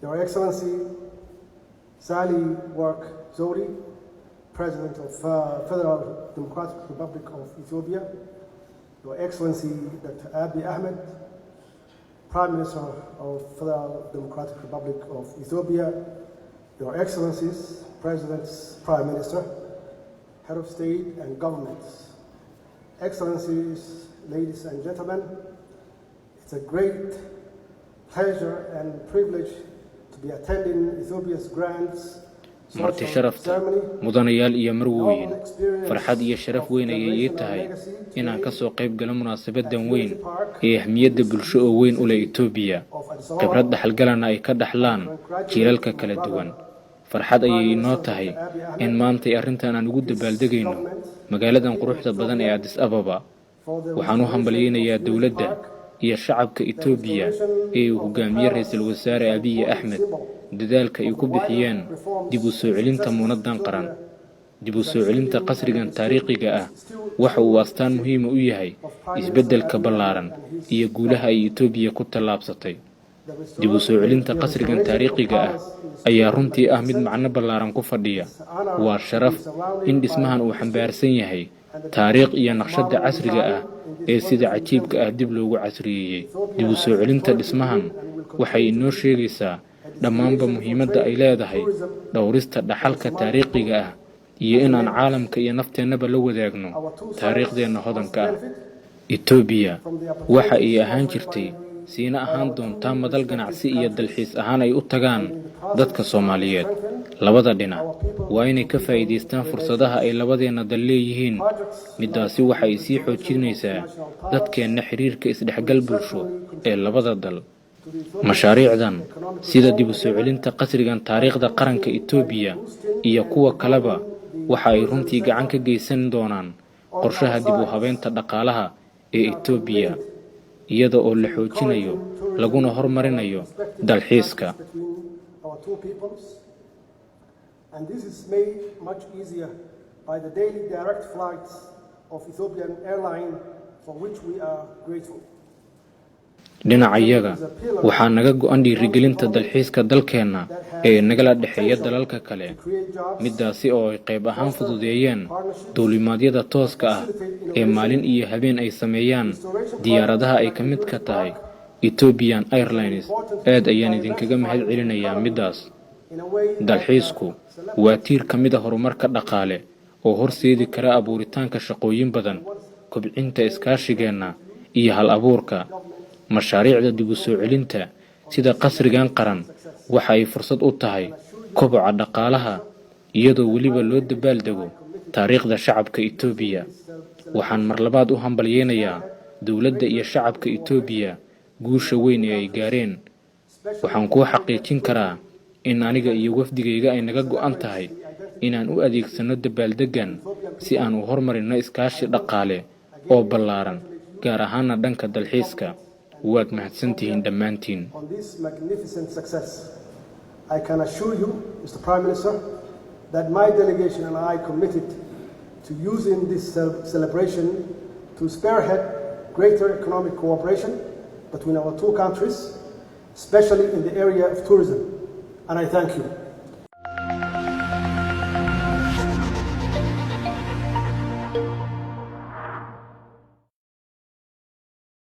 Your Excellency Sali Work Zodi, President of Federal Democratic Republic of Ethiopia, Your Excellency Dr. Abiy Ahmed, Prime Minister of Federal Democratic Republic of Ethiopia, Your Excellencies, Presidents, Prime Minister, Head of State and Governments, Excellencies, ladies and gentlemen, it's a great pleasure and privilege to be attending Ethiopia's grand marti sharafta mudanayaal iyo marwooyin farxad iyo sharaf weyn ayay tahay inaan ka soo qayb galo munaasabadan weyn ee ahmiyadda bulsho oo weyn u leh Itoobiya khibrad dhaxalgalana ay ka dhaxlaan jiilalka kala duwan farxad ayay inoo tahay in maanta arrintan aan ugu dabaaldegayno magaaladan quruxda badan ee Addis Ababa waxaan u hambalyeeynaa dawladda iyo shacabka Itoobiya ee uu hogaamiyay ra'iisul wasaare Abiy Ahmed dadaalka ay ku bixiyeen dib u soo celinta munadan qaran dib u soo celinta qasrigan taariikhiga ah waxa uu astaan muhiim u yahay isbeddelka ballaaran iyo guulaha ay Itoobiya ku tallaabsatay dib u soo celinta qasrigan taariikhiga ah ayaa runtii ah mid macno ballaaran ku fadhiya waa sharaf in dhismahan uu xambaarsan yahay taariikh iyo naqshada casriga ah ee sida cajiibka ah dib loogu casriyeeyay dib u soo celinta dhismahan waxay inoo sheegaysaa dhammaanba muhiimadda ay leedahay dhowrista dhaxalka taariikhiga ah iyo inaan caalamka iyo nafteennaba la wadaagno taariikhdeena hodanka ah Itoobiya waxa ay ahaan jirtay siina ahaan doontaa madal ganacsi iyo dalxiis ahaan ay u tagaan dadka Soomaaliyeed labada dhinac waa inay ka faa'iideystaan fursadaha ay labadeena dal leeyihiin midaasi waxa ay sii xoojinaysaa dadkeena xiriirka isdhexgal bulsho ee labada dal mashaariicdan sida dib u soo celinta qasrigan taariikhda qaranka Itoobiya iyo kuwa kaleba waxa ay runtii gacan ka geysan doonaan qorshaha dib u habeynta dhaqaalaha ee Itoobiya iyada oo la xoojinayo laguna horumarinayo dalxiiska and this is made much easier by the daily direct flights of Ethiopian Airlines for which we are grateful dhinacayaga waxaa naga go'an dhiirigelinta dalxiiska dalkeena ee nagala dhaxeeya dalalka kale midaasi oo ay qayb ahaan fududeeyeen duulimaadyada tooska ah ee maalin iyo habeen ay sameeyaan diyaaradaha ay ka mid ka tahay Ethiopian Airlines aad ayaan idinkaga mahad celinayaa midaas dalxiisku waa tiir ka mid ah horumarka dhaqaale oo horseedi kara abuuritaanka shaqooyin badan kobcinta iskaashigeena iyo hal abuurka mashaariicda dib u soo celinta sida qasrigan qaran waxa ay fursad u tahay koboca dhaqaalaha iyadoo waliba loo dabaaldego taariikhda shacabka Itoobiya waxaan mar labaad u hambalyeynayaa dawladda iyo shacabka Itoobiya guusha weyn ee ay gaareen waxaan ku xaqiijin karaa in aniga iyo wafdigayga ay naga go'an tahay inaan u adeegsano dabaaldegan si aan u horumarino iskaashi dhaqaale oo ballaaran gaar ahaan dhanka dalxiiska waad mahadsantihiin dhammaantiin on this magnificent success I can assure you Mr Prime Minister that my delegation and I committed to using this celebration to spearhead greater economic cooperation between our two countries especially in the area of tourism and I thank you